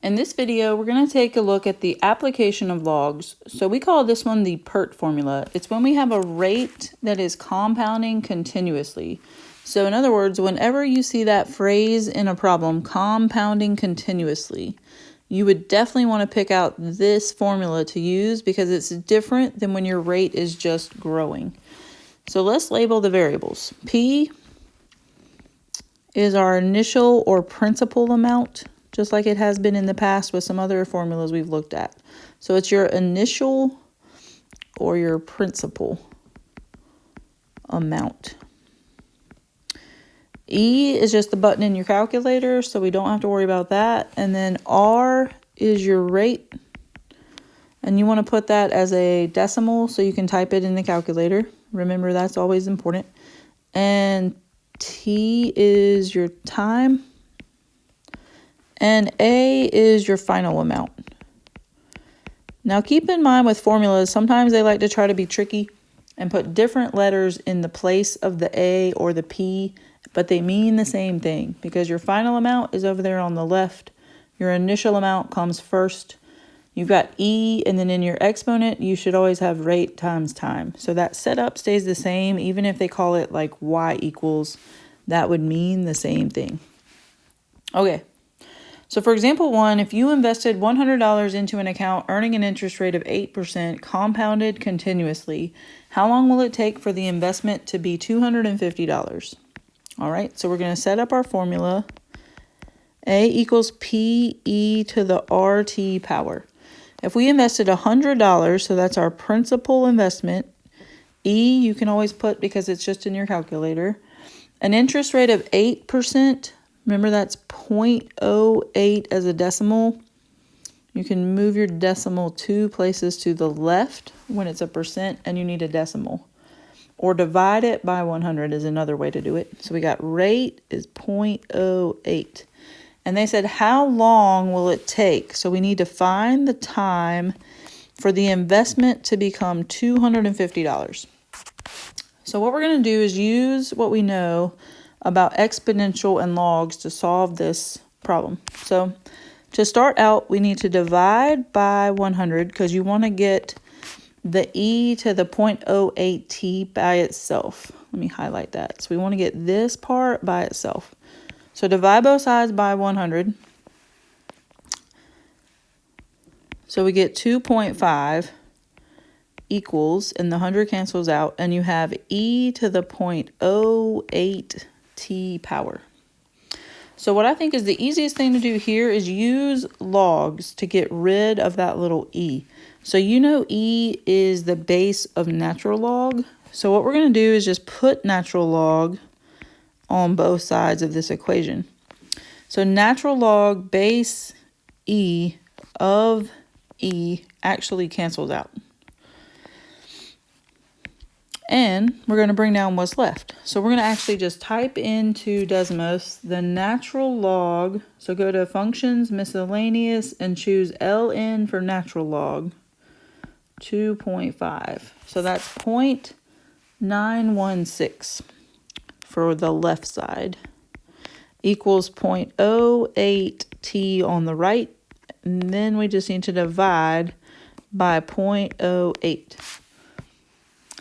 In this video, we're going to take a look at the application of logs. So we call this one the Pert formula. It's when we have a rate that is compounding continuously. So in other words, whenever you see that phrase in a problem, compounding continuously, you would definitely want to pick out this formula to use because it's different than when your rate is just growing. So let's label the variables. P is our initial or principal amount, just like it has been in the past with some other formulas we've looked at. So it's your initial or your principal amount. E is just the button in your calculator, so we don't have to worry about that. And then R is your rate. And you want to put that as a decimal so you can type it in the calculator. Remember, that's always important. And T is your time. And A is your final amount. Now keep in mind with formulas, sometimes they like to try to be tricky and put different letters in the place of the A or the P, but they mean the same thing because your final amount is over there on the left. Your initial amount comes first. You've got E, and then in your exponent, you should always have rate times time. So that setup stays the same, even if they call it like Y equals, that would mean the same thing. Okay. So for example 1, if you invested $100 into an account earning an interest rate of 8% compounded continuously, how long will it take for the investment to be $250? All right, so we're going to set up our formula. A equals PE to the RT power. If we invested $100, so that's our principal investment, E you can always put because it's just in your calculator. An interest rate of 8%, remember that's 0.08 as a decimal. You can move your decimal 2 places to the left when it's a percent and you need a decimal. Or divide it by 100 is another way to do it. So we got rate is 0.08. And they said, how long will it take? So we need to find the time for the investment to become $250. So what we're going to do is use what we know about exponential and logs to solve this problem. So to start out, we need to divide by 100 because you want to get the E to the 0.08t by itself. Let me highlight that. So we want to get this part by itself. So divide both sides by 100. So we get 2.5 equals, and the 100 cancels out, and you have E to the 0.08t power. So what I think is the easiest thing to do here is use logs to get rid of that little E. So you know E is the base of natural log. So what we're going to do is just put natural log on both sides of this equation. So natural log base E of E actually cancels out. And we're going to bring down what's left. So we're going to actually just type into Desmos the natural log. So go to functions, miscellaneous, and choose LN for natural log. 2.5. So that's 0.916 for the left side. Equals 0.08t on the right. And then we just need to divide by 0.08.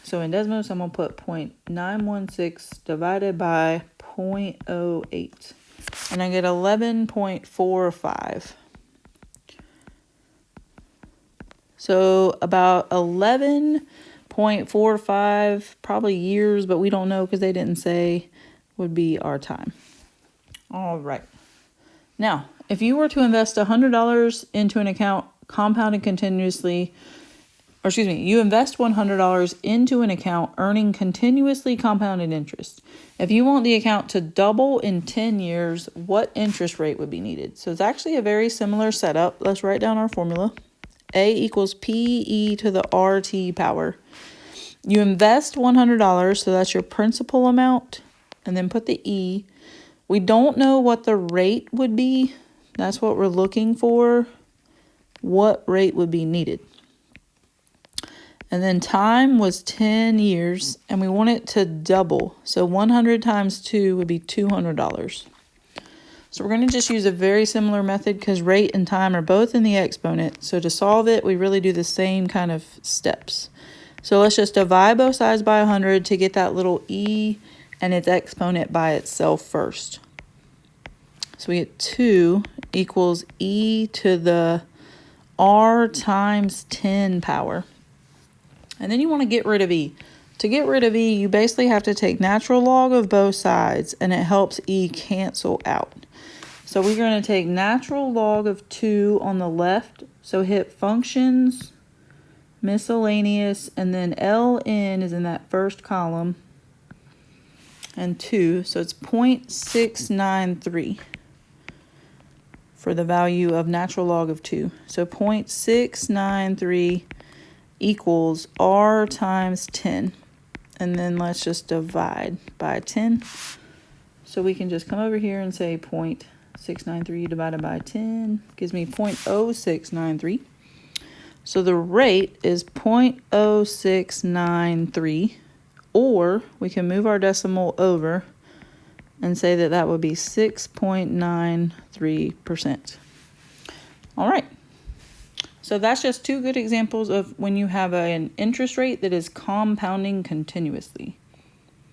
So in Desmos, I'm going to put 0.916 divided by 0.08. And I get 11.45. So about 11.45, probably years, but we don't know because they didn't say, would be our time. All right. Now, if you were to invest $100 into an account compounded continuously, you invest $100 into an account earning continuously compounded interest. If you want the account to double in 10 years, what interest rate would be needed? So it's actually a very similar setup. Let's write down our formula. A equals PE to the RT power. You invest $100, so that's your principal amount, and then put the E. We don't know what the rate would be. That's what we're looking for. What rate would be needed? And then time was 10 years, and we want it to double. So 100 times 2 would be $200. So we're going to just use a very similar method because rate and time are both in the exponent. So to solve it, we really do the same kind of steps. So let's just divide both sides by 100 to get that little e and its exponent by itself first. So we get 2 equals e to the r times 10 power. And then you want to get rid of e. To get rid of e, you basically have to take natural log of both sides, and it helps e cancel out. So we're going to take natural log of 2 on the left. So hit functions, miscellaneous, and then ln is in that first column, and 2. So it's 0.693 for the value of natural log of 2. So 0.693 equals r times 10. And then let's just divide by 10. So we can just come over here and say 0.693 divided by 10 gives me 0.0693. So the rate is 0.0693, or we can move our decimal over and say that that would be 6.93%. All right. So that's just 2 good examples of when you have an interest rate that is compounding continuously.